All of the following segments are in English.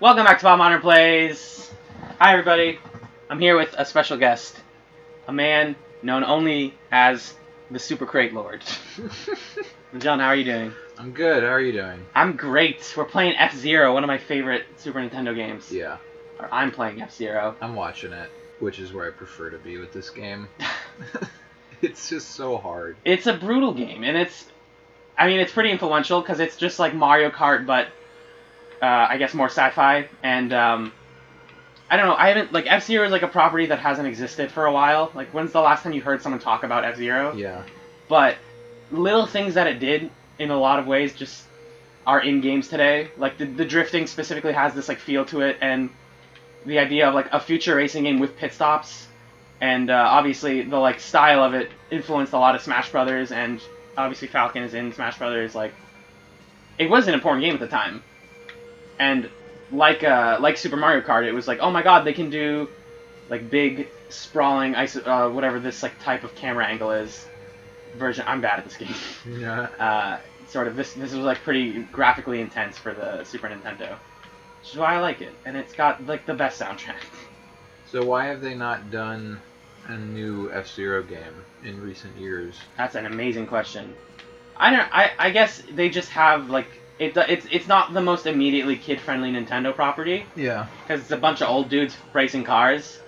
Welcome back to Bob Modern Plays. Hi everybody. I'm here with a special guest, a man known only as the Super Crate Lord. John, how are you doing? I'm good. How are you doing? I'm great. We're playing F-Zero, one of my favorite Super Nintendo games. Yeah. Or I'm playing F-Zero. I'm watching it, which is where I prefer to be with this game. It's just so hard. It's a brutal game, and it's pretty influential because it's just like Mario Kart, but I guess more sci-fi. And I don't know. F-Zero is like a property that hasn't existed for a while. Like, when's the last time you heard someone talk about F-Zero? Yeah. But little things that it did in a lot of ways just are in games today. Like the drifting specifically has this like feel to it, and the idea of like a future racing game with pit stops, and obviously the like style of it influenced a lot of Smash Brothers, and obviously Falcon is in Smash Brothers. Like, it was an important game at the time, and like Super Mario Kart, it was like, oh my god, they can do like big sprawling whatever this like type of camera angle is version. I'm bad at this game. Yeah. This was like pretty graphically intense for the Super Nintendo, which is why I like it, and it's got like the best soundtrack. So why have they not done a new F-Zero game in recent years? That's an amazing question. I guess they just have like it's not the most immediately kid-friendly Nintendo property. Yeah. Because it's a bunch of old dudes racing cars.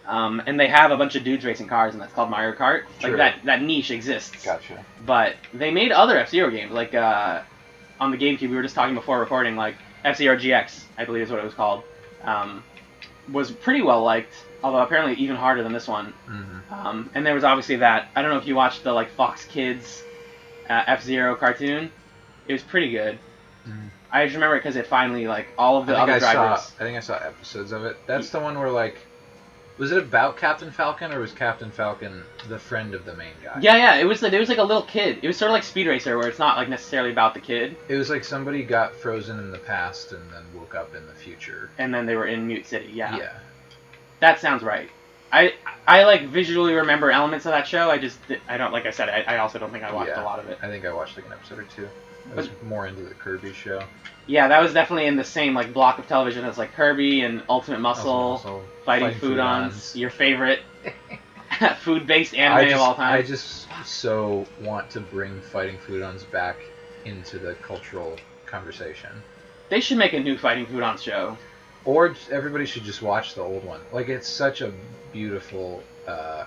And they have a bunch of dudes racing cars, and that's called Mario Kart. Sure. Like, that niche exists. Gotcha. But they made other F-Zero games, like, on the GameCube, we were just talking before recording, like, F-Zero GX, I believe is what it was called, was pretty well liked, although apparently even harder than this one. Mm-hmm. And there was obviously that, I don't know if you watched the, like, Fox Kids F-Zero cartoon. It was pretty good. Mm-hmm. I just remember it because it finally, like, all of the other drivers... I think I saw episodes of it. That's the one where, like... Was it about Captain Falcon, or was Captain Falcon the friend of the main guy? Yeah. It was like a little kid. It was sort of like Speed Racer, where it's not like necessarily about the kid. It was like somebody got frozen in the past and then woke up in the future. And then they were in Mute City. Yeah. Yeah. That sounds right. I like visually remember elements of that show. I don't, like I said, I also don't think I watched a lot of it. I think I watched like an episode or two. I was more into the Kirby show. Yeah, that was definitely in the same like block of television as like Kirby and Ultimate Muscle, Fighting Foodons, your favorite food-based anime of all time. I just so want to bring Fighting Foodons back into the cultural conversation. They should make a new Fighting Foodons show. Or everybody should just watch the old one. Like, it's such a beautiful, I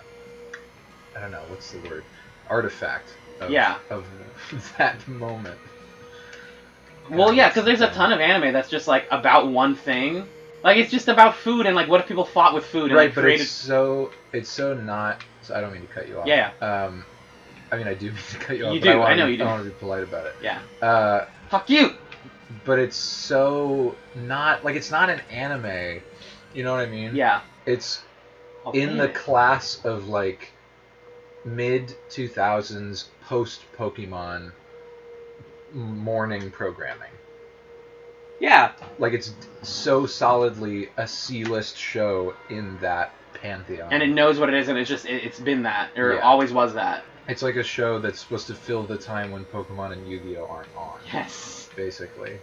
don't know, what's the word? Artifact of that moment. Well, yeah, because there's a ton of anime that's just, like, about one thing. Like, it's just about food and, like, what if people fought with food and, right, like, but created... it's so not... So I don't mean to cut you off. Yeah. I mean, I do mean to cut you off. You do, I know you do. I want to be polite about it. Yeah. Fuck you! But it's so not... Like, it's not an anime. You know what I mean? Yeah. It's in the class of, like, mid-2000s post-Pokemon... morning programming. Yeah. Like, it's so solidly a C-list show in that pantheon. And it knows what it is, and it's been that, or it always was that. It's like a show that's supposed to fill the time when Pokemon and Yu-Gi-Oh! Aren't on. Yes. Basically.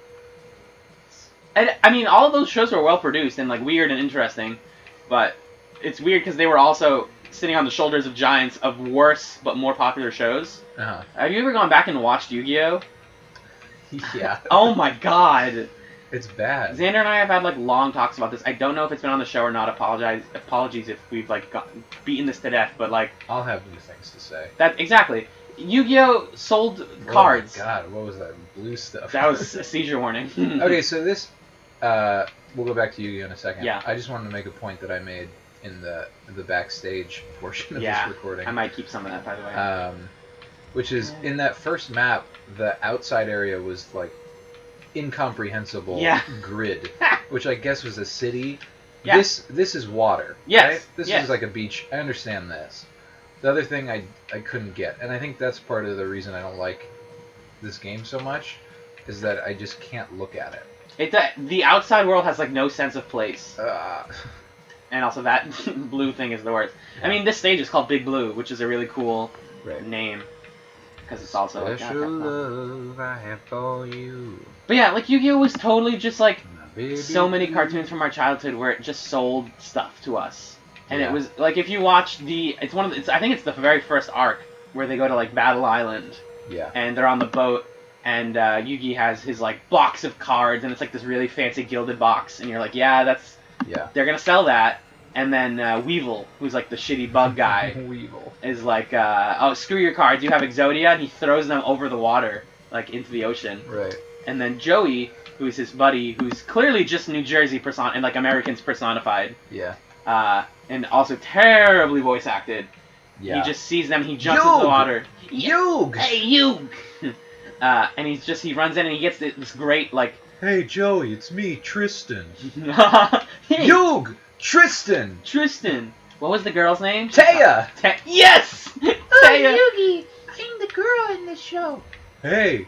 And, I mean, all of those shows were well produced and, like, weird and interesting, but it's weird because they were also sitting on the shoulders of giants of worse but more popular shows. Uh-huh. Have you ever gone back and watched Yu-Gi-Oh? Yeah. Oh my god. It's bad. Xander and I have had like long talks about this. I don't know if it's been on the show or not. Apologies if we've like beaten this to death, but like I'll have new things to say. That exactly. Yu-Gi-Oh sold cards. Oh my god, what was that blue stuff? That was a seizure warning. Okay, so this we'll go back to Yu-Gi-Oh in a second. Yeah. I just wanted to make a point that I made in the backstage portion of this recording. I might keep some of that, by the way. Which is, in that first map, the outside area was, like, incomprehensible grid, which I guess was a city. Yeah. This is water, right? This is like a beach. I understand this. The other thing I couldn't get, and I think that's part of the reason I don't like this game so much, is that I just can't look at it. The outside world has, like, no sense of place. And also that blue thing is the worst. Yeah. I mean, this stage is called Big Blue, which is a really cool name. Because it's also special love I have for you. But yeah, like Yu-Gi-Oh was totally just like baby. So many cartoons from our childhood where it just sold stuff to us. And Yeah. it was like if you watch I think it's the very first arc where they go to like Battle Island. Yeah. And they're on the boat, and Yugi has his like box of cards, and it's like this really fancy gilded box, and you're like, yeah, they're gonna sell that. And then Weevil, who's like the shitty bug guy, Weevil is like, oh, screw your cards, you have Exodia, and he throws them over the water, like into the ocean. Right. And then Joey, who's his buddy, who's clearly just New Jersey and like Americans personified. Yeah. And also terribly voice acted. Yeah. He just sees them, he jumps into the water. Yug! Hey, Yug! And he runs in and he gets this great, like... Hey, Joey, it's me, Tristan. Hey. Yug! Tristan! Tristan. What was the girl's name? Taya! Yes! Taya! Yugi, I'm the girl in this show. Hey,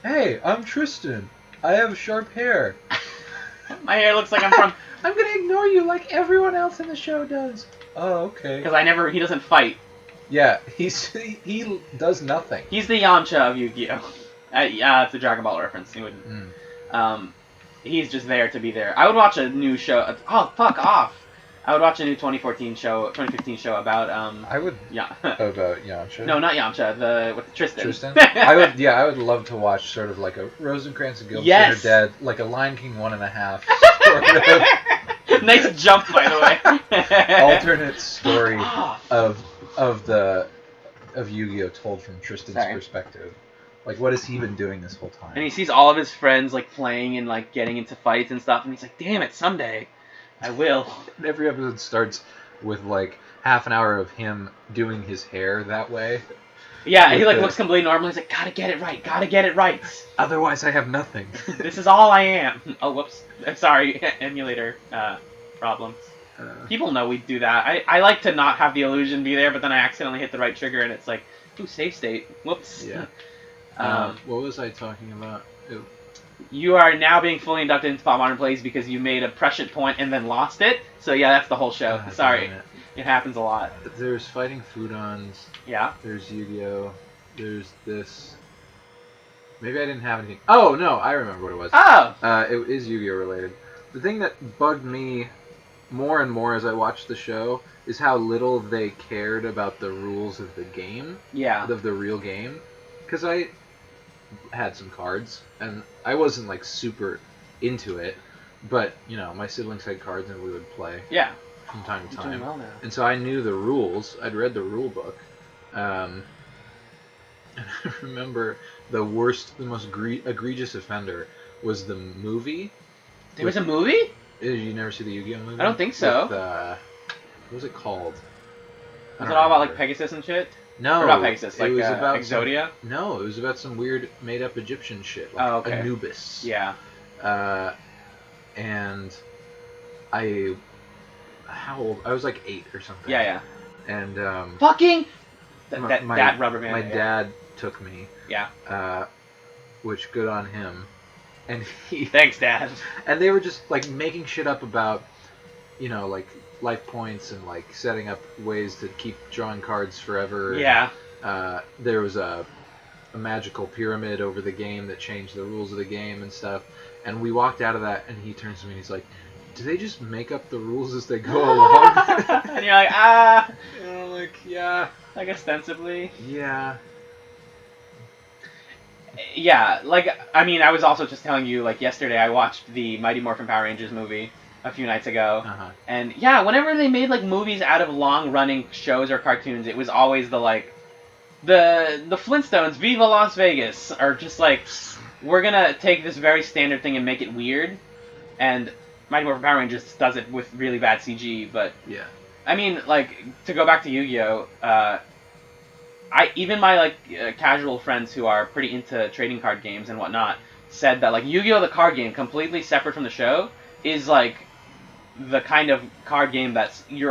I'm Tristan. I have sharp hair. My hair looks like I'm from... I'm gonna ignore you like everyone else in the show does. Oh, okay. Because he doesn't fight. Yeah, he does nothing. He's the Yamcha of Yu-Gi-Oh! Yeah, it's a Dragon Ball reference. He wouldn't. He's just there to be there. I would watch a new show. Oh, fuck off! I would watch a new 2015 show about I would. Yeah. About Yamcha. No, not Yamcha. With Tristan. Tristan. I would love to watch sort of like a Rosencrantz and Gilbert Yes! are dead, like a Lion King 1.5 sort of. Nice jump, by the way. Alternate story of Yu-Gi-Oh told from Tristan's perspective. Like, what has he been doing this whole time? And he sees all of his friends like playing and like getting into fights and stuff, and he's like, "Damn it, someday, I will." And every episode starts with like half an hour of him doing his hair that way. Yeah, he like looks completely normal. He's like, "Gotta get it right. Otherwise, I have nothing." This is all I am. Oh, whoops. Sorry, emulator problems. People know we do that. I like to not have the illusion be there, but then I accidentally hit the right trigger, and it's like, ooh, save state. Whoops. Yeah. What was I talking about? You are now being fully inducted into Pop Modern Plays because you made a prescient point and then lost it. So yeah, that's the whole show. Sorry. It happens a lot. There's Fighting Foodons. Yeah. There's Yu-Gi-Oh! There's this. Maybe I didn't have anything. Oh, no, I remember what it was. Oh! It is Yu-Gi-Oh! Related. The thing that bugged me more and more as I watched the show is how little they cared about the rules of the game. Yeah. Of the real game. Because I had some cards, and I wasn't, like, super into it, but, you know, my siblings had cards and we would play. Yeah. From time to time. You're doing well now. And so I knew the rules. I'd read the rule book. And I remember the most egregious offender was the movie. There was a movie? Did you never see the Yu-Gi-Oh movie? I don't think so. With, what was it called? Was it all about like Pegasus and shit? No. Or not Pegasus, like it was about Exodia? No, it was about some weird made-up Egyptian shit. Like Anubis. Yeah. And how old? I was like 8 or something. Yeah, yeah. And fucking that rubber band. My dad took me. Yeah. Which good on him. And thanks, Dad. And they were just like making shit up about, you know, like life points and like setting up ways to keep drawing cards forever. Yeah. And, there was a magical pyramid over the game that changed the rules of the game and stuff. And we walked out of that, and he turns to me and he's like, "Do they just make up the rules as they go along?" And you're like, ah. And I'm like, yeah. Like ostensibly. Yeah. Yeah, like, I mean, I was also just telling you, like, yesterday I watched the Mighty Morphin Power Rangers movie a few nights ago. And, yeah, whenever they made, like, movies out of long-running shows or cartoons, it was always the, like, the Flintstones, Viva Las Vegas, are just like, we're gonna take this very standard thing and make it weird. And Mighty Morphin Power Rangers does it with really bad CG, but... Yeah. I mean, like, to go back to Yu-Gi-Oh!, even my casual friends who are pretty into trading card games and whatnot said that like Yu-Gi-Oh! The card game, completely separate from the show, is like the kind of card game that's you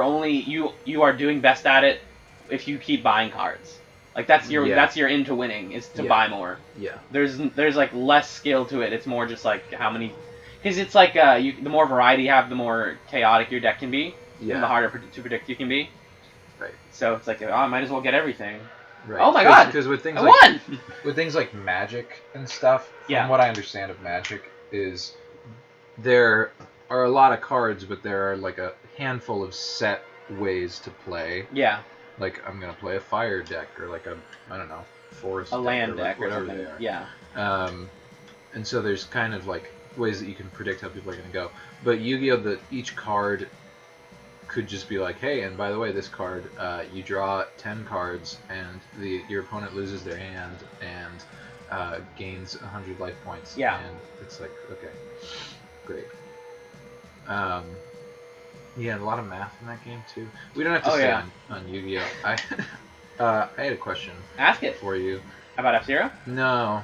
are doing best at it if you keep buying cards. Like that's your into winning is to buy more. Yeah. There's like less skill to it. It's more just like how many, because it's like the more variety you have, the more chaotic your deck can be, and the harder to predict you can be. Right. So it's like, oh, I might as well get everything. Right. Oh my god! Because with things I like won! with things like Magic and stuff, from what I understand of Magic is there are a lot of cards, but there are like a handful of set ways to play. Yeah. Like I'm gonna play a fire deck or like I don't know, forest a deck land or deck like whatever or something. they are. Yeah. And so there's kind of like ways that you can predict how people are gonna go. But Yu-Gi-Oh, each card could just be like, hey, and by the way, this card, you draw 10 cards, and your opponent loses their hand and gains 100 life points. Yeah. And it's like, okay, great. Yeah, and a lot of math in that game too. We don't have to stay on Yu-Gi-Oh. I had a question. Ask it for you. about F-Zero. No.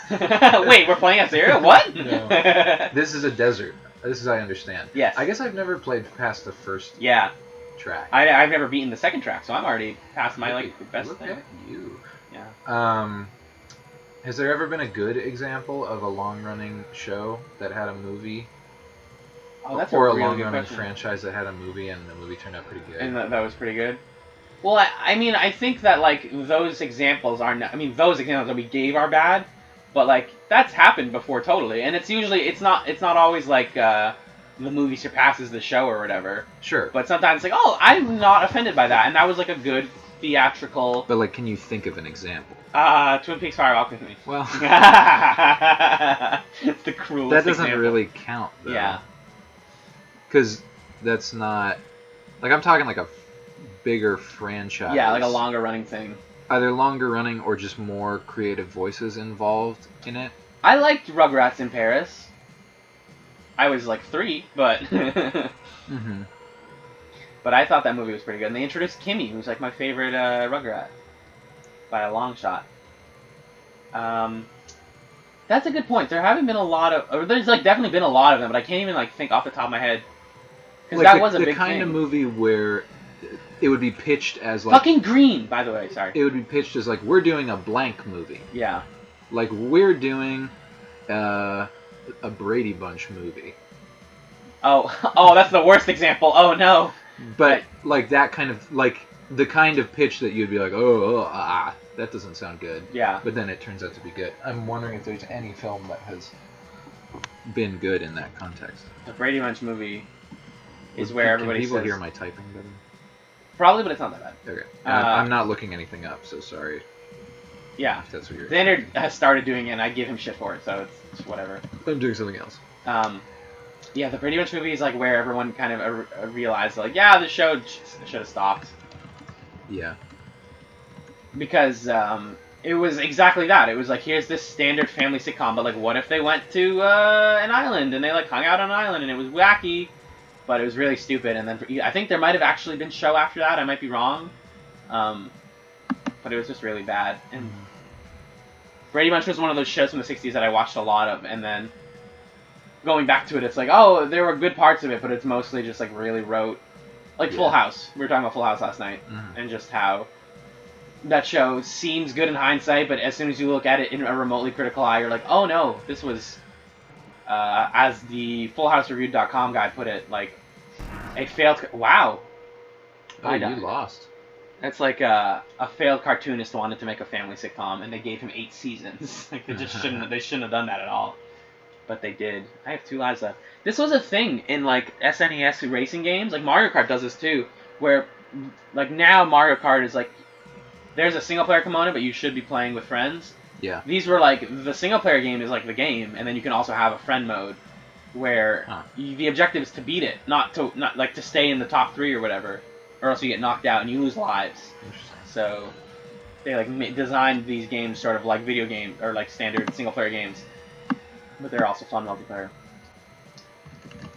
Wait, we're playing F-Zero? What? No. This is a desert. This is I understand. Yes. I guess I've never played past the first track. I've never beaten the second track, so I'm already past my best look thing. At you. Yeah. Has there ever been a good example of a long-running show that had a movie? Oh, that's or a a really long-running good question. franchise that had a movie and the movie turned out pretty good. And that was pretty good. Well, I mean, I think that like those examples are not. I mean, those examples that we gave are bad, but like that's happened before totally, and it's usually it's not always like the movie surpasses the show or whatever. Sure. But sometimes it's like, oh, I'm not offended by that, and that was like a good theatrical. But like, can you think of an example? Twin Peaks Fire Walk With Me. Well, it's the cruelest. That doesn't example. really count, though. Yeah. Because that's not like I'm talking like a bigger franchise. Yeah, like a longer running thing. Either longer running or just more creative voices involved in it. I liked Rugrats in Paris. I was like 3, but Mm-hmm. but I thought that movie was pretty good. And they introduced Kimmy, who's like my favorite Rugrat by a long shot. That's a good point. There haven't been a lot of, or there's like definitely been a lot of them, but I can't even like think off the top of my head because Like that was a big the kind thing. of movie where it would be pitched as like Fucking Green, by the way. Sorry. It would be pitched as like we're doing a blank movie. Yeah. Like we're doing a Brady Bunch movie. Oh, that's the worst example. Oh no. But like that kind of like the kind of pitch that you'd be like, that doesn't sound good. Yeah. But then it turns out to be good. I'm wondering if there's any film that has been good in that context. The Brady Bunch movie is where everybody Can people says... hear my typing better? Probably, but it's not that bad. Okay. I'm not looking anything up, so sorry. Yeah. If that's what you're... Xander has started doing it, and I give him shit for it, so it's whatever. I'm doing something else. Yeah, the Brady Bunch movie is like where everyone kind of realized, like, yeah, the show should have stopped. Yeah. Because it was exactly that. It was like, here's this standard family sitcom, but like, what if they went to an island and they like hung out on an island and it was wacky, but it was really stupid. And then I think there might have actually been a show after that. I might be wrong, but it was just really bad. And Brady Bunch was one of those shows from the '60s that I watched a lot of, and then going back to it, it's like, oh, there were good parts of it, but it's mostly just like really rote. Like Full House. We were talking about Full House last night, and just how that show seems good in hindsight, but as soon as you look at it in a remotely critical eye, you're like, oh no, this was, as the FullHouseReview.com guy put it, like a failed. Wow. Oh, you lost. That's like a failed cartoonist wanted to make a family sitcom, and they gave him 8 seasons. Like they just shouldn't. They shouldn't have done that at all. But they did. I have 2 lives left. This was a thing in like SNES racing games. Like Mario Kart does this too, where like now Mario Kart is like there's a single player component, but you should be playing with friends. Yeah. These were like the single player game is like the game, and then you can also have a friend mode where the objective is to beat it, not like to stay in the top 3 or whatever, or else you get knocked out and you lose lives. Interesting. So they like designed these games sort of like video game or like standard single player games. But they're also fun multiplayer.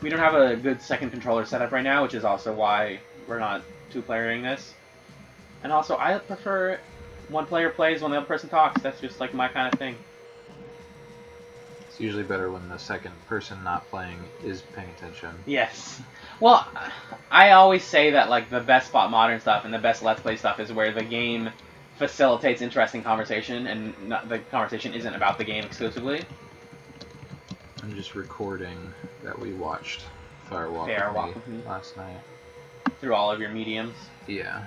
We don't have a good second controller setup right now, which is also why we're not 2-playering this. And also, I prefer one player plays when the other person talks. That's just like my kind of thing. It's usually better when the second person not playing is paying attention. Yes. Well, I always say that like the best Spot Modern stuff and the best Let's Play stuff is where the game facilitates interesting conversation and the conversation isn't about the game exclusively. I'm just recording that we watched Fire Walk with Me last night. Through all of your mediums? Yeah.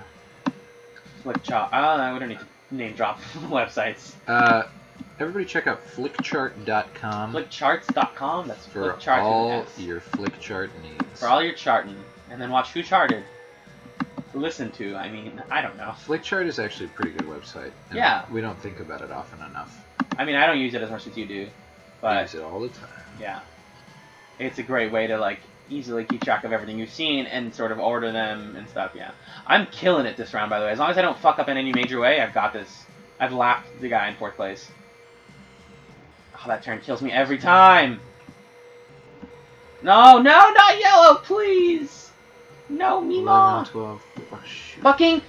Like we don't need to name drop websites. Everybody check out flickchart.com. Flickcharts.com. That's for flickchart all your flickchart needs. For all your charting, and then watch Who Charted. Listen to, I mean, I don't know. Flickchart is actually a pretty good website. Yeah. We don't think about it often enough. I mean, I don't use it as much as you do, but I use it all the time. Yeah, it's a great way to like easily keep track of everything you've seen and sort of order them and stuff. Yeah, I'm killing it this round, by the way. As long as I don't fuck up in any major way, I've got this. I've lapped the guy in 4th place. Oh, that turn kills me every time. No, no, not yellow, please. No, Mima. 11, 12. Oh, shoot. Fucking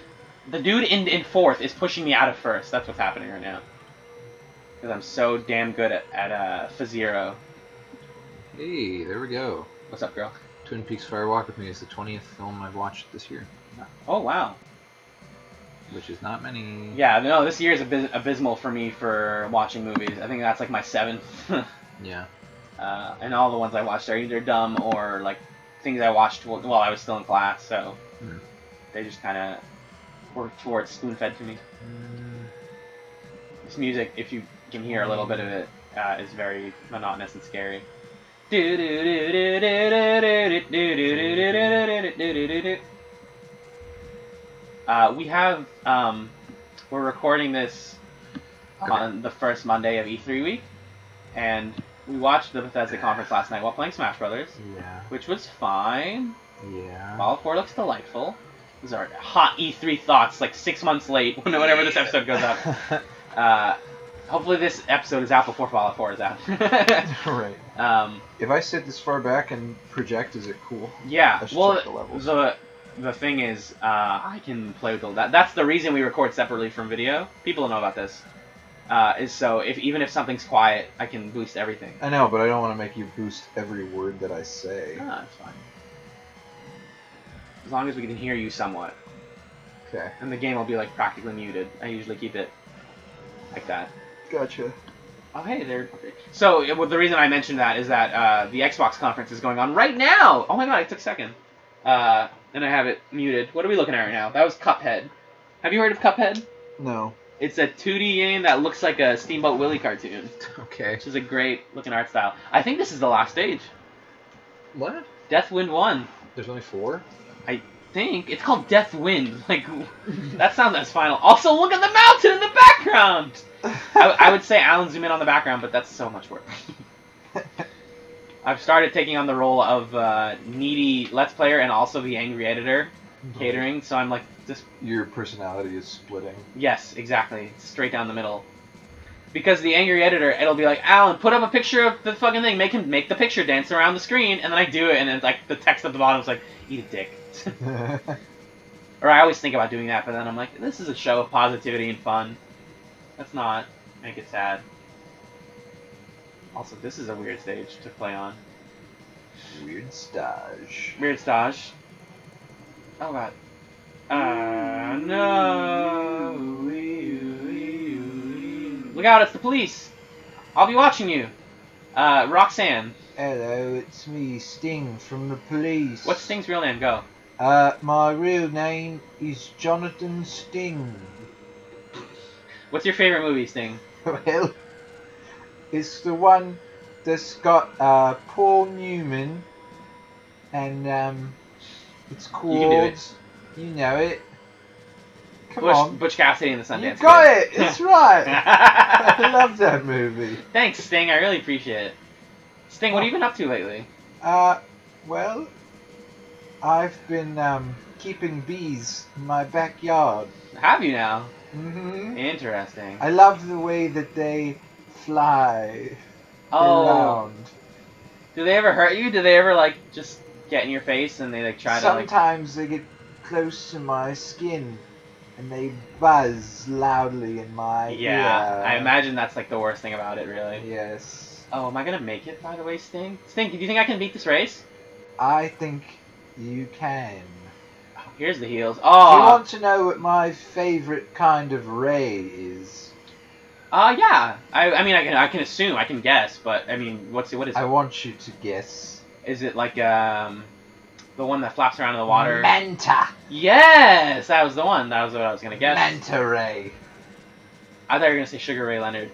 the dude in 4th is pushing me out of 1st. That's what's happening right now. Because I'm so damn good at F-Zero. Hey, there we go. What's up, girl? Twin Peaks Fire Walk with Me is the 20th film I've watched this year. Oh, wow. Which is not many. Yeah, no, this year is abysmal for me for watching movies. I think that's like my 7th. Yeah. And all the ones I watched are either dumb or like things I watched while I was still in class, so they just kind of were towards spoon-fed to me. This music, if you can hear a little bit of it, is very monotonous and scary. We have, we're recording this on the first Monday of E3 week, and we watched the Bethesda conference last night while playing Smash Brothers, which was fine. Yeah. Fallout 4 looks delightful. These are hot E3 thoughts, like 6 months late, whenever this episode goes up. Hopefully this episode is out before Fallout 4 is out. Right. If I sit this far back and project, is it cool? Yeah. Well, check the levels. The thing is, I can play with that. That's the reason we record separately from video. People don't know about this. Is so even if something's quiet, I can boost everything. I know, but I don't want to make you boost every word that I say. Ah, that's fine. As long as we can hear you somewhat. Okay. And the game will be like practically muted. I usually keep it like that. Gotcha. Oh, hey there. So the reason I mentioned that is that the Xbox conference is going on right now. Oh my god, it took a second. And I have it muted. What are we looking at right now? That was Cuphead. Have you heard of Cuphead? No. It's a 2D game that looks like a Steamboat Willie cartoon. Okay. Which is a great looking art style. I think this is the last stage. What? Deathwind 1. There's only 4? I think. It's called Deathwind. Like, that sounds as final. Also, look at the mountain in the background! I would say Alan zoom in on the background, but that's so much work. I've started taking on the role of needy Let's Player and also the angry editor catering, so I'm like just... Your personality is splitting. Yes, exactly. Straight down the middle. Because the angry editor, it'll be like, Alan, put up a picture of the fucking thing, make the picture dance around the screen, and then I do it, and then like the text at the bottom is like, eat a dick. Or I always think about doing that, but then I'm like, this is a show of positivity and fun. Let's not make it sad. Also, this is a weird stage to play on. Weird stage. Weird stage. Oh god. No. Look out, it's the police. I'll be watching you. Roxanne. Hello, it's me, Sting, from the police. What's Sting's real name? Go. My real name is Jonathan Sting. What's your favorite movie, Sting? Well, it's the one that's got Paul Newman, and it's called. You can do it. You know it. Come on. Butch Cassidy and the Sundance You got Kid. it. It's right. I love that movie. Thanks, Sting. I really appreciate it. Sting, what have you been up to lately? Well, I've been keeping bees in my backyard. Have you now? Mm-hmm. Interesting. I love the way that they fly around. Do they ever hurt you? Do they ever like just get in your face and they like try Sometimes they get close to my skin and they buzz loudly in my ear. I imagine that's like the worst thing about it, really. Yes. Oh, am I gonna make it, by the way, Sting? Sting, do you think I can beat this race? I think you can. Oh, here's the heels. Oh! Do you want to know what my favorite kind of ray is? Yeah. I mean, I can assume, I can guess, but I mean, what is it? I want you to guess. Is it like the one that flaps around in the water? Manta. Yes, that was the one. That was what I was gonna guess. Manta ray. I thought you were gonna say Sugar Ray Leonard.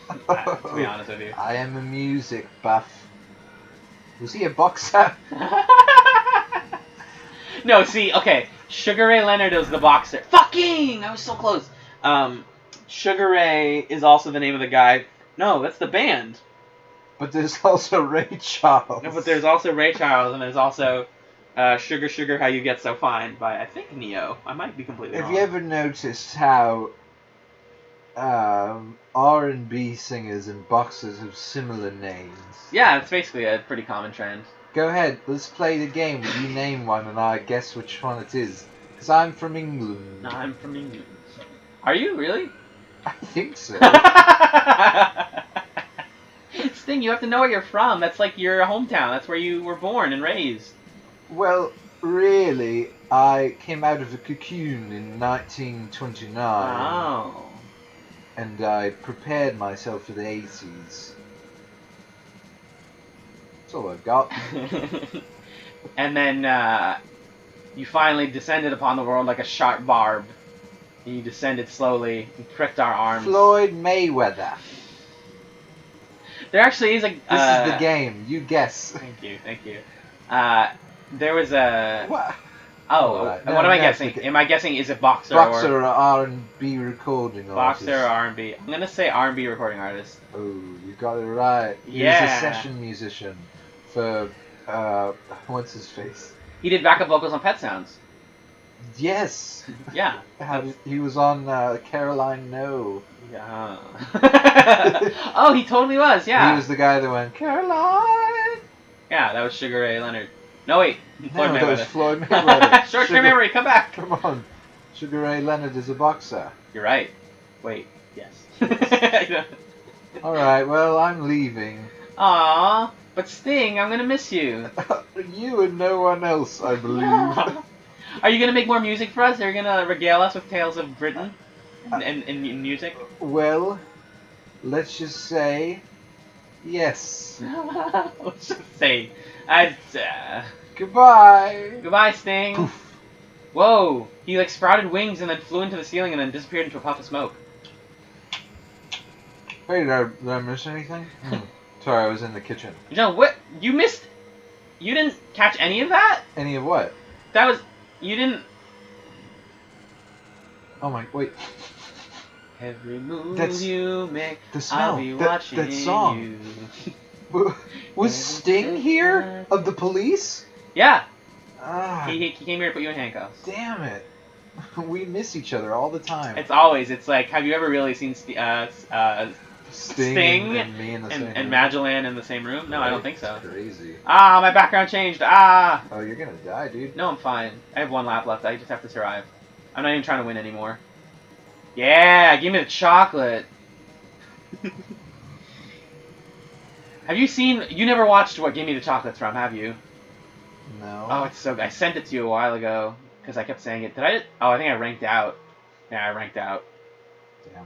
To be honest with you. I am a music buff. Was he a boxer? No, see, okay. Sugar Ray Leonard was the boxer. Fucking! I was so close. Sugar Ray is also the name of the guy. No, that's the band. But there's also Ray Charles. No, but there's also Ray Charles, and there's also Sugar Sugar How You Get So Fine by, I think, Neo. I might be completely wrong. Have you ever noticed how R&B singers and boxers have similar names? Yeah, it's basically a pretty common trend. Go ahead, let's play the game. You name one and I guess which one it is. Because I'm from England. I'm from England. Are you, really? I think so. Sting, you have to know where you're from. That's like your hometown. That's where you were born and raised. Well, really, I came out of a cocoon in 1929. Oh. And I prepared myself for the 80s. That's all I've got. And then you finally descended upon the world like a sharp barb. And you descended slowly and pricked our arms. Floyd Mayweather. There actually is a... This is the game. You guess. Thank you, thank you. There was a... What? Oh, Right. what am I guessing? Okay. Am I guessing is it boxer Boxer or R&B recording artist? Boxer or R&B? I'm going to say R&B recording artist. Oh, you got it right. He was a session musician for, what's his face? He did backup vocals on Pet Sounds. Yes. Yeah. He was on Caroline No. Yeah. Oh, he totally was, yeah. He was the guy that went, Caroline! Yeah, that was Sugar Ray Leonard. No, wait. Floyd No, Mayweather. that was Floyd Mayweather. Short-term memory, come back. Come on. Sugar Ray Leonard is a boxer. You're right. Wait, yes. Alright, well, I'm leaving. Aww, but Sting, I'm gonna miss you. You and no one else, I believe. Are you gonna make more music for us? Are you gonna regale us with tales of Britain and music? Well, let's just say yes. Let's just say, Goodbye. goodbye, Sting. Poof. Whoa, he like sprouted wings and then flew into the ceiling and then disappeared into a puff of smoke. Hey, did I miss anything? Sorry, I was in the kitchen. John, what? You missed? You didn't catch any of that? Any of what? That was... You didn't... Oh my, wait. Every move That's you make, the smell. I'll be watching that song. you. Was Sting here? Of the police? Yeah. Ah, He came here to put you in handcuffs. damn it. We miss each other all the time. It's like, have you ever really seen Sting and me in the same room. and Magellan in the same room? No, I don't think so. That's crazy. Ah, my background changed. Ah. Oh, you're gonna die, dude. No, I'm fine. I have one lap left. I just have to survive. I'm not even trying to win anymore. Yeah, give me the chocolate. Have you seen... You never watched what Give Me the Chocolate's from, have you? No. Oh, it's so good. I sent it to you a while ago because I kept saying it. Did I? Oh, I think I ranked out. Yeah, I ranked out. Damn.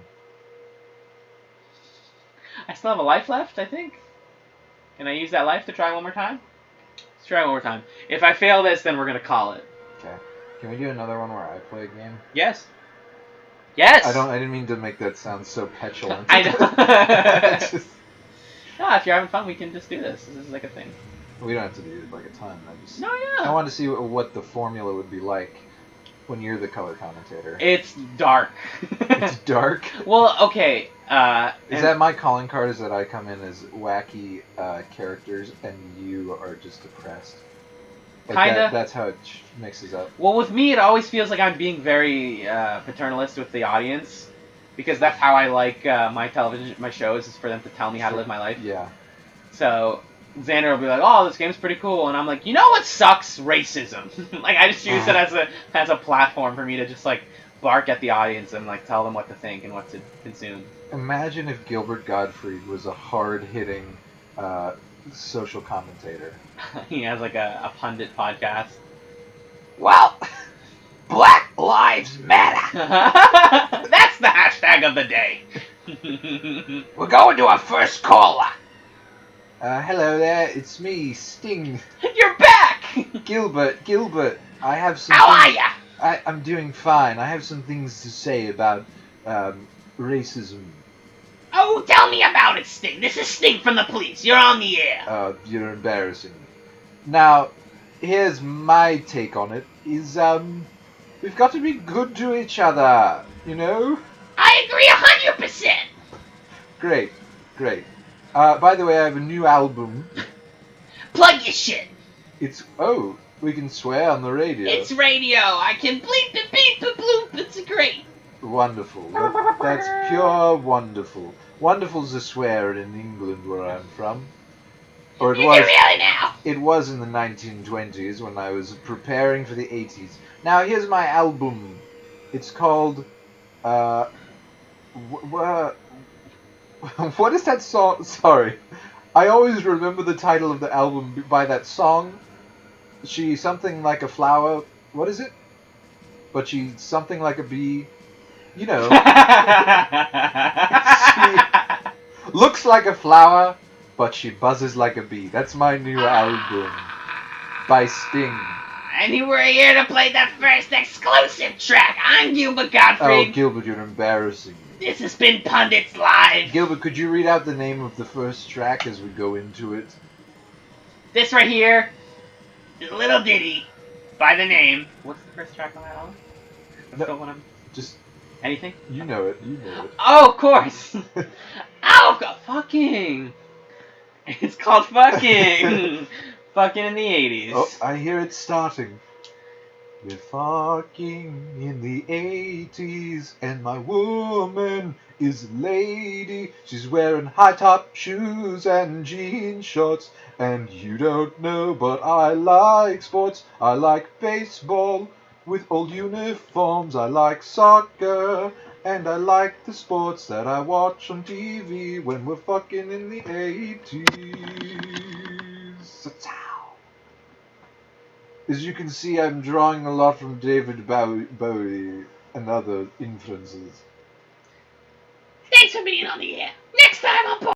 I still have a life left, I think. Can I use that life to try one more time? Let's try one more time. If I fail this, then we're going to call it. Okay. Can we do another one where I play a game? Yes. Yes! I didn't mean to make that sound so petulant. I know. Just, No, if you're having fun, we can just do this. This is like a thing. we don't have to do like a ton. No, yeah. I want to see what the formula would be like when you're the color commentator. It's dark. It's dark? Well, okay. Is that my calling card? Is that I come in as wacky characters and you are just depressed? Like Kinda. That's how it mixes up. Well, with me, it always feels like I'm being very paternalist with the audience, because that's how I like my shows, is for them to tell me how to live my life. Yeah. So Xander will be like, "Oh, this game's pretty cool," and I'm like, "You know what sucks? Racism." Like, I just use it as a platform for me to just like bark at the audience and like tell them what to think and what to consume. Imagine if Gilbert Gottfreid was a hard-hitting social commentator. He has like a pundit podcast. Well, Black Lives Matter. That's the hashtag of the day. We're going to our first caller. Hello there, it's me, Sting. You're back. Gilbert, I have some How are things- ya? I'm doing fine. I have some things to say about racism. Oh, tell me about it, Sting. This is Sting from the police. You're on the air. You're embarrassing me. Now, here's my take on it. We've got to be good to each other, you know? I agree 100%. Great. By the way, I have a new album. Plug your shit. We can swear on the radio. It's radio. I can bleep and beep and bloop. It's great. Wonderful. That's pure wonderful. Wonderful's a swear in England where I'm from. Or Is it really now? It was in the 1920s when I was preparing for the 80s. Now here's my album. It's called what is that song? Sorry. I always remember the title of the album by that song. She's something like a flower. What is it? But she's something like a bee. You know. She looks like a flower, but she buzzes like a bee. That's my new album. By Sting. And you were here to play the first exclusive track. I'm Gilbert Gottfreid. Oh, Gilbert, you're embarrassing me. This has been Pundits Live. Gilbert, could you read out the name of the first track as we go into it? This right here is a little ditty by the name. What's the first track on that album? Just anything? You know it. Oh, of course. Fucking. It's called Fucking. Fucking in the 80s. Oh, I hear it starting. We're fucking in the 80s, and my woman is a lady. She's wearing high-top shoes and jean shorts. And you don't know, but I like sports. I like baseball with old uniforms. I like soccer, and I like the sports that I watch on TV when we're fucking in the 80s. As you can see, I'm drawing a lot from David Bowie and other influences. Thanks for being on the air. Next time on